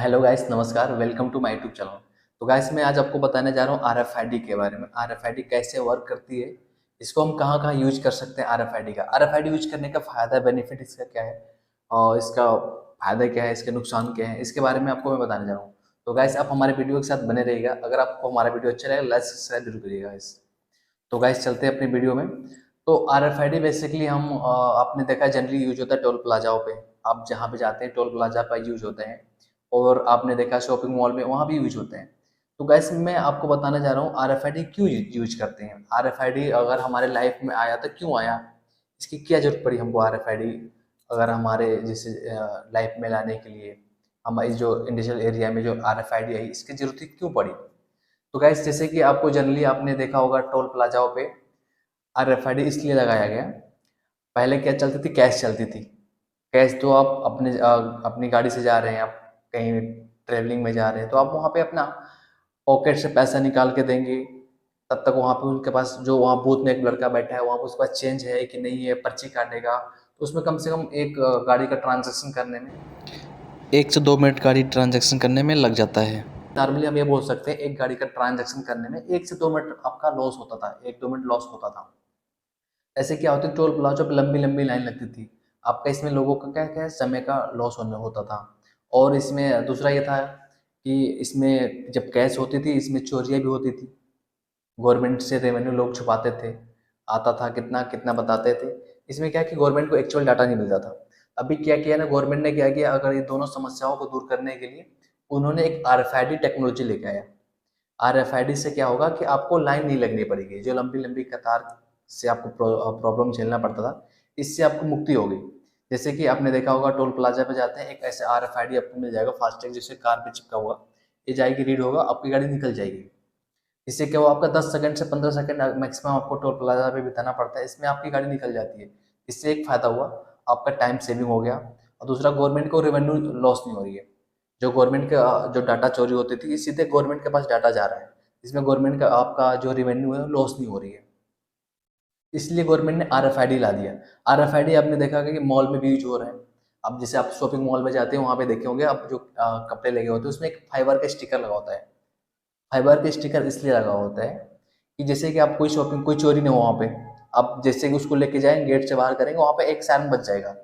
Hello guys, नमस्कार। Welcome to my YouTube channel. तो guys, मैं आज आपको बताने जा रहा हूँ आरएफआईडी के बारे में। आरएफआईडी कैसे वर्क करती है, इसको हम कहाँ-कहाँ यूज कर सकते हैं आरएफआईडी का। आरएफआईडी यूज करने का फ़ायदा, बेनिफिट इसका क्या है और इसका फ़ायदा क्या है, इसके नुकसान क्या है, इसके बारे में आपको मैं बताने जा रहा हूँ। तो गाइस, आप हमारे वीडियो के साथ बने रहिएगा। अगर आपको हमारा वीडियो अच्छा लगेगा, लाइक सब्सक्राइब जरूर करिएगा गाइस। तो गाइस, चलते हैं अपनी वीडियो में। तो आरएफआईडी बेसिकली आपने देखा जनरली यूज होता है टोल प्लाजाओं पे। आप जहाँ पे जाते हैं टोल प्लाजा पर यूज होते हैं, और आपने देखा शॉपिंग मॉल में वहाँ भी यूज होते हैं। तो गाइस, मैं आपको बताने जा रहा हूँ आरएफआईडी क्यों यूज करते हैं। आरएफआईडी अगर हमारे लाइफ में आया तो क्यों आया, इसकी क्या जरूरत पड़ी हमको आरएफआईडी अगर हमारे जैसे लाइफ में लाने के लिए, हमारी जो इंडस्ट्रियल एरिया में जो आरएफआईडी आई, इसकी जरूरत क्यों पड़ी। तो गाइस, जैसे कि आपको जनरली आपने देखा होगा टोल प्लाजाओं पे आरएफआईडी इसलिए लगाया गया। पहले क्या चलती थी, कैश चलती थी। कैश तो आप अपनी गाड़ी से जा रहे हैं, आप कहीं ट्रेवलिंग में जा रहे हैं, तो आप वहाँ पे अपना पॉकेट से पैसा निकाल के देंगे। तब तक वहाँ पे उनके पास, जो वहाँ बूथ में एक लड़का बैठा है, वहाँ पे उसके पास चेंज है कि नहीं है, पर्ची काटेगा। तो उसमें कम से कम एक गाड़ी का ट्रांजैक्शन करने में 1 से 2 मिनट गाड़ी ट्रांजैक्शन करने में लग जाता है। नॉर्मली हम ये बोल सकते हैं एक गाड़ी का ट्रांजैक्शन करने में 1 से 2 मिनट आपका लॉस होता था, 1-2 मिनट लॉस होता था। ऐसे क्या होती, टोल प्लाजा पे लंबी लंबी लाइन लगती थी। आपका इसमें लोगों का क्या क्या समय का लॉस होने होता था। और इसमें दूसरा ये था कि इसमें जब कैश होती थी, इसमें चोरियाँ भी होती थी। गवर्नमेंट से रेवेन्यू लोग छुपाते थे, आता था कितना कितना बताते थे। इसमें क्या है कि गवर्नमेंट को एक्चुअल डाटा नहीं मिलता था। अभी क्या किया ना, गवर्नमेंट ने क्या किया, अगर ये दोनों समस्याओं को दूर करने के लिए उन्होंने एक आरएफआईडी टेक्नोलॉजी लेके आया। आरएफआईडी से क्या होगा कि आपको लाइन नहीं लगनी पड़ेगी, जो लंबी लंबी कतार से आपको प्रॉब्लम झेलना पड़ता था, इससे आपको मुक्ति होगी। जैसे कि आपने देखा होगा टोल प्लाजा पे जाते हैं, एक ऐसे आरएफआईडी आपको मिल जाएगा फास्टैग जैसे कार पे चिपका हुआ। ये जाएगी, रीड होगा, आपकी गाड़ी निकल जाएगी। इससे क्या हुआ, आपका 10 सेकंड से 15 सेकंड मैक्सिमम आपको टोल प्लाजा पे बिताना पड़ता है, इसमें आपकी गाड़ी निकल जाती है। इससे एक फायदा हुआ, आपका टाइम सेविंग हो गया। और दूसरा, गवर्नमेंट को रेवेन्यू लॉस नहीं हो रही है। जो गवर्नमेंट का जो डाटा चोरी होती थी, सीधे गवर्नमेंट के पास डाटा जा रहा है। इसमें गवर्नमेंट का आपका जो रेवेन्यू है लॉस नहीं हो रही है। इसलिए गवर्नमेंट ने आरएफआईडी ला दिया। आरएफआईडी आपने देखा कि मॉल में भी यूज हो रहा है। अब जैसे आप शॉपिंग मॉल में जाते हैं, वहाँ पे देखे होंगे आप, जो कपड़े लगे होते हैं उसमें एक फाइबर का स्टिकर लगा होता है। फाइबर का स्टिकर इसलिए लगा होता है कि जैसे कि आप कोई शॉपिंग, कोई चोरी नहीं हो वहाँ पे। आप जैसे कि उसको लेके जाएंगे, गेट से बाहर करेंगे, वहाँ पे एक सायरन बज जाएगा।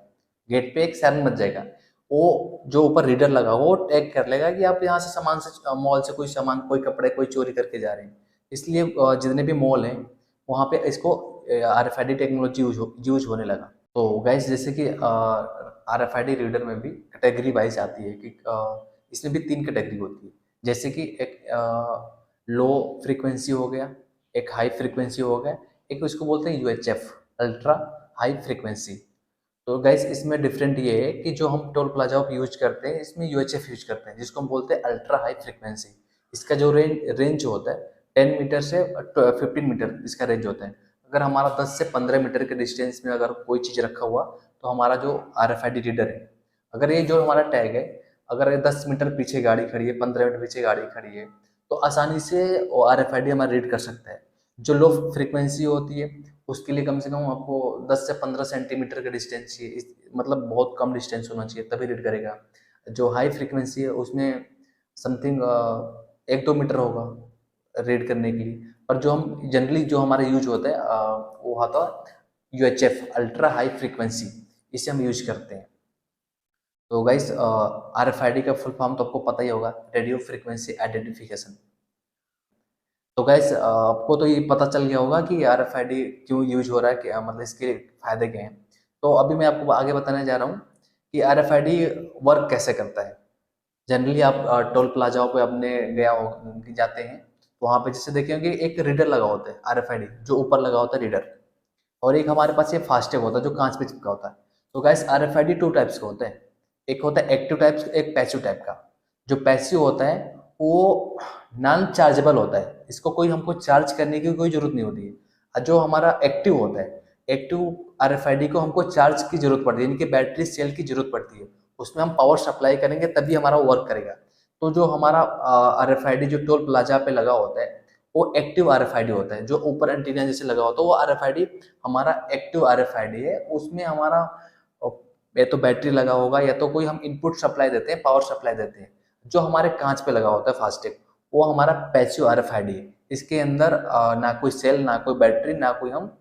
गेट पे एक सायरन बज जाएगा। वो जो ऊपर रीडर लगा हो, वो टैग कर लेगा कि आप यहाँ से सामान से, मॉल से कोई सामान, कोई कपड़े, कोई चोरी करके जा रहे हैं। इसलिए जितने भी मॉल हैं वहाँ पे इसको आरएफआईडी टेक्नोलॉजी यूज होने लगा। तो गाइस, जैसे कि आरएफआईडी रीडर में भी कैटेगरी वाइज आती है कि इसमें भी 3 कैटेगरी होती है। जैसे कि एक लो फ्रीक्वेंसी हो गया, एक हाई फ्रीक्वेंसी हो गया, एक इसको बोलते हैं यूएचएफ, अल्ट्रा हाई फ्रीक्वेंसी। तो गाइस, इसमें डिफरेंट ये है कि जो हम टोल प्लाजा पे यूज करते हैं, इसमें यूएचएफ यूज करते हैं, जिसको हम बोलते हैं अल्ट्रा हाई फ्रीक्वेंसी। इसका जो रेंज होता है 10 मीटर से 15 मीटर इसका रेंज होता है। अगर हमारा 10 से 15 मीटर के डिस्टेंस में अगर कोई चीज़ रखा हुआ, तो हमारा जो आरएफआईडी रीडर है, अगर ये जो हमारा टैग है, अगर ये 10 मीटर पीछे गाड़ी खड़ी है, 15 मीटर पीछे गाड़ी खड़ी है, तो आसानी से आरएफआईडी हमारा रीड कर सकता है। जो लो फ्रीक्वेंसी होती है, उसके लिए कम से कम आपको 10 से 15 सेंटीमीटर का डिस्टेंस चाहिए। मतलब बहुत कम डिस्टेंस होना चाहिए, तभी रीड करेगा। जो हाई फ्रीक्वेंसी है उसमें समथिंग 1-2 मीटर होगा रीड करने के लिए। और जो हम जनरली जो हमारा यूज होता है वो होता है यूएचएफ, अल्ट्रा हाई फ्रीक्वेंसी। इसे हम यूज करते हैं। तो गाइस, आरएफआईडी का फुल फॉर्म तो आपको पता ही होगा, रेडियो फ्रीक्वेंसी आइडेंटिफिकेशन। तो गाइस, आपको तो ये पता चल गया होगा कि आरएफआईडी क्यों यूज हो रहा है, क्या मतलब इसके फायदे क्या हैं। तो अभी मैं आपको आगे बताने जा रहा हूँ कि आरएफआईडी वर्क कैसे करता है। जनरली आप टोल प्लाजाओं पे अपने गया हो, जाते हैं, तो वहाँ पे जैसे देखे होंगे एक रीडर लगा होता है आरएफआईडी, जो ऊपर लगा होता है रीडर। और एक हमारे पास ये फास्टैग होता है जो कांच पे चिपका होता है। तो गाइस, आरएफआईडी 2 टाइप्स का होता है। एक होता है एक्टिव टाइप्स, एक पैसिव टाइप का। जो पैसिव होता है वो नॉन चार्जेबल होता है, इसको कोई हमको चार्ज करने की कोई जरूरत नहीं होती है। और जो हमारा एक्टिव होता है, एक्टिव आरएफआईडी को हमको चार्ज की जरूरत पड़ती है, इनकी बैटरी सेल की जरूरत पड़ती है। उसमें हम पावर सप्लाई करेंगे तभी हमारा वर्क करेगा। तो जो हमारा आरएफआईडी जो टोल प्लाजा पे लगा होता है, वो एक्टिव आरएफआईडी होता है। जो ऊपर एंटीना जैसे लगा होता है, वो आरएफआईडी हमारा एक्टिव आरएफआईडी है। उसमें हमारा या तो बैटरी लगा होगा, या तो कोई हम इनपुट सप्लाई देते हैं, पावर सप्लाई देते हैं। जो हमारे कांच पे लगा होता है फास्टैग, वो हमारा पैसिव RFID है। इसके अंदर ना कोई सेल, ना कोई बैटरी, ना कोई हम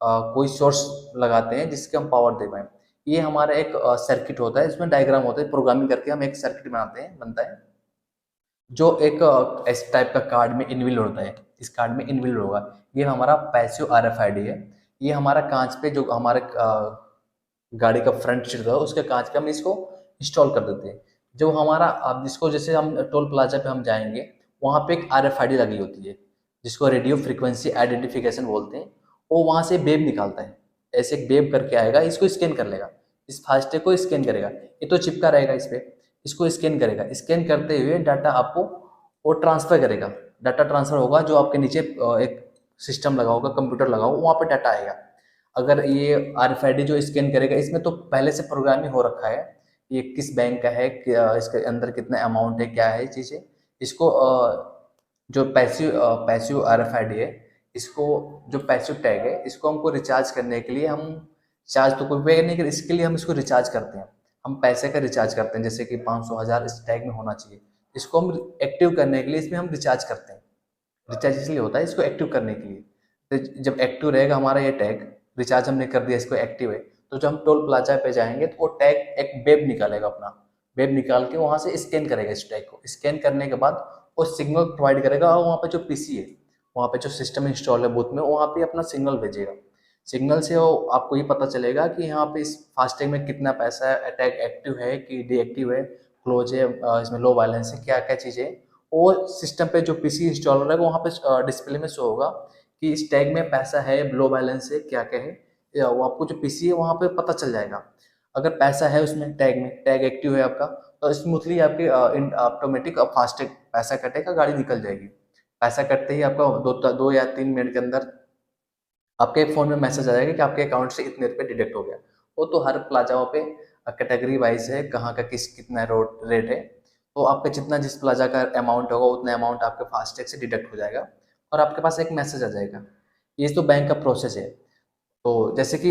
कोई सोर्स लगाते हैं जिसके हम पावर दे पाएँ। ये हमारा एक सर्किट होता है, इसमें डायग्राम होता है, प्रोग्रामिंग करके हम एक सर्किट बनता है, जो एक इस टाइप का कार्ड में इनबिल्ड होता है। इस कार्ड में इनबिल्ड होगा, ये हमारा पैसिव RFID है। ये हमारा कांच पे जो हमारे गाड़ी का फ्रंट सीट होता है उसके कांच पे हम इसको इंस्टॉल कर देते हैं। जो हमारा अब जिसको जैसे हम टोल प्लाजा पे हम जाएंगे, वहाँ पे एक RFID लगी होती है जिसको रेडियो फ्रीक्वेंसी आइडेंटिफिकेशन बोलते हैं। वो वहाँ से वेव निकालता है, ऐसे एक वेव करके आएगा, इसको स्कैन कर लेगा, इस फास्टैग को स्कैन करेगा। ये तो चिपका रहेगा इस पे, इसको स्कैन करेगा, स्कैन करते हुए डाटा आपको वो ट्रांसफर करेगा। डाटा ट्रांसफर होगा, जो आपके नीचे एक सिस्टम लगा होगा, कंप्यूटर लगा होगा, वहाँ पे डाटा आएगा। अगर ये RFID जो स्कैन करेगा, इसमें तो पहले से प्रोग्रामिंग हो रखा है, ये किस बैंक का है, इसके अंदर कितना अमाउंट है, क्या है चीज़ें। इसको जो पैसिव RFID है, इसको जो पैसिव टैग है, इसको हमको रिचार्ज करने के लिए हम चार्ज तो कोई पे नहीं कर, इसके लिए हम इसको रिचार्ज करते हैं। हम पैसे का रिचार्ज करते हैं, जैसे कि 500 1000 इस टैग में होना चाहिए। इसको हम एक्टिव करने के लिए इसमें हम रिचार्ज करते हैं। रिचार्ज इसलिए होता है इसको एक्टिव करने के लिए। तो जब एक्टिव रहेगा हमारा ये टैग, रिचार्ज हमने कर दिया, इसको एक्टिव है, तो जब हम टोल प्लाजा पे जाएंगे तो वो टैग एक वेब निकालेगा, अपना वेब निकाल के वहाँ से स्कैन करेगा। इस टैग को स्कैन करने के बाद वो सिग्नल प्रोवाइड करेगा, और वहाँ पे जो PC है, वहाँ पे जो सिस्टम इंस्टॉल है बूथ में, वहाँ पे अपना सिग्नल भेजेगा। सिग्नल से वो आपको ये पता चलेगा कि यहाँ पे इस फास्टैग में कितना पैसा है, टैग एक्टिव है कि डीएक्टिव है, क्लोज है, इसमें लो बैलेंस है, क्या क्या चीज़ें। और सिस्टम पे जो PC इंस्टॉल रहेगा वहाँ पे डिस्प्ले में शो होगा कि इस टैग में पैसा है, लो बैलेंस है, क्या क्या है, या वो आपको जो PC है वहाँ पे पता चल जाएगा। अगर पैसा है उसमें, टैग में, टैग एक्टिव है आपका, तो स्मूथली आपके ऑटोमेटिक फास्टैग पैसा कटेगा, गाड़ी निकल जाएगी। पैसा कटते ही आपका 2 या 3 मिनट के अंदर आपके फ़ोन में मैसेज आ जाएगा कि आपके अकाउंट से इतने रुपये डिडक्ट हो गया। वो तो हर प्लाज़ाओं पे कैटेगरी वाइज है, कहाँ का कितना रेट है। तो आपका जितना जिस प्लाज़ा का अमाउंट होगा, उतना अमाउंट आपके फास्टैग से डिडक्ट हो जाएगा और आपके पास एक मैसेज आ जाएगा। ये तो बैंक का प्रोसेस है। तो जैसे कि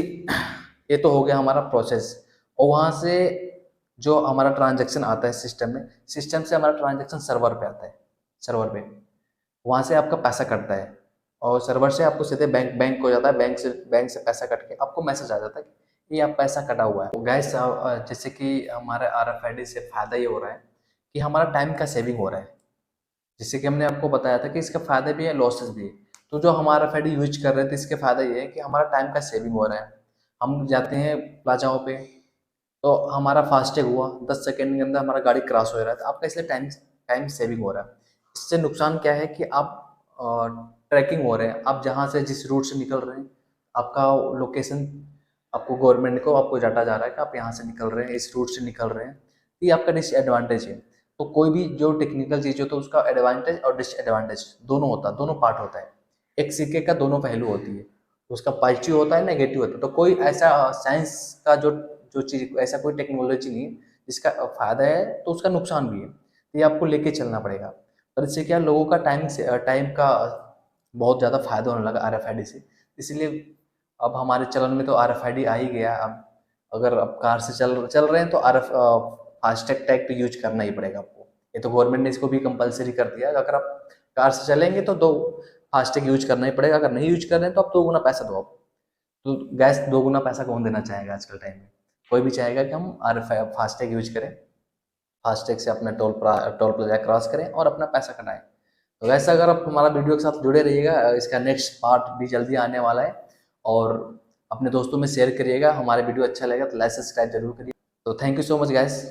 ये तो हो गया हमारा प्रोसेस, और वहाँ से जो हमारा ट्रांजैक्शन आता है सिस्टम में, सिस्टम से हमारा ट्रांजैक्शन सर्वर पे आता है। सर्वर पे वहाँ से आपका पैसा कटता है, और सर्वर से आपको सीधे बैंक हो जाता है। बैंक से पैसा कट के आपको मैसेज आ जाता है कि ये आप पैसा कटा हुआ है। तो गैस जैसे कि हमारे RFID से फ़ायदा ये हो रहा है कि हमारा टाइम का सेविंग हो रहा है। जैसे कि हमने आपको बताया था कि इसका फ़ायदे भी है, लॉसेस भी है। तो जो हम RFID यूज कर रहे थे, इसके फ़ायदा ये है कि हमारा टाइम का सेविंग हो रहा है। हम जाते हैं प्लाजाओं पे, तो हमारा फास्टैग हुआ, 10 सेकंड के अंदर हमारा गाड़ी क्रॉस हो रहा है, तो आपका इसलिए टाइम टाइम सेविंग हो रहा है। इससे नुकसान क्या है कि आप ट्रैकिंग हो रहे हैं, आप जहाँ से जिस रूट से निकल रहे हैं, आपका लोकेशन आपको गवर्नमेंट को आपको डाटा जा रहा है कि आप यहाँ से निकल रहे हैं, इस रूट से निकल रहे हैं। ये आपका डिसएडवांटेज है। तो कोई भी जो टेक्निकल चीज़ हो तो उसका एडवांटेज और डिसएडवांटेज दोनों होता है, दोनों पार्ट होता है। एक सिक्के का दोनों पहलू होती है, उसका पॉजिटिव होता है, नेगेटिव होता है। तो कोई ऐसा साइंस का जो जो चीज़, ऐसा कोई टेक्नोलॉजी नहीं है जिसका फ़ायदा है तो उसका नुकसान भी है। तो ये आपको लेके चलना पड़ेगा। और इससे क्या, लोगों का टाइम का बहुत ज़्यादा फ़ायदा होने लगा RFID से। इसलिए अब हमारे चलन में तो RFID आ ही गया। अब अगर आप कार से चल रहे हैं तो फास्टैग टैग तो यूज करना ही पड़ेगा आपको। ये तो गवर्नमेंट ने इसको भी कंपलसरी कर दिया। अगर आप कार से चलेंगे तो दो फास्टैग यूज करना ही पड़ेगा। अगर नहीं यूज कर रहे हैं तो आप 2 गुना पैसा दो आप। तो गैस 2 गुना पैसा कौन देना चाहेगा आजकल टाइम में? कोई भी चाहेगा कि हम फास्टैग यूज करें, फास्टैग से अपना टोल प्लाजा क्रॉस करें और अपना पैसा कटाएं। तो वैसे अगर आप हमारा वीडियो के साथ जुड़े रहिएगा, इसका नेक्स्ट पार्ट भी जल्दी आने वाला है। और अपने दोस्तों में शेयर करिएगा। हमारे वीडियो अच्छा लगेगा तो लाइक सब्सक्राइब जरूर करिए। तो thank you so much guys.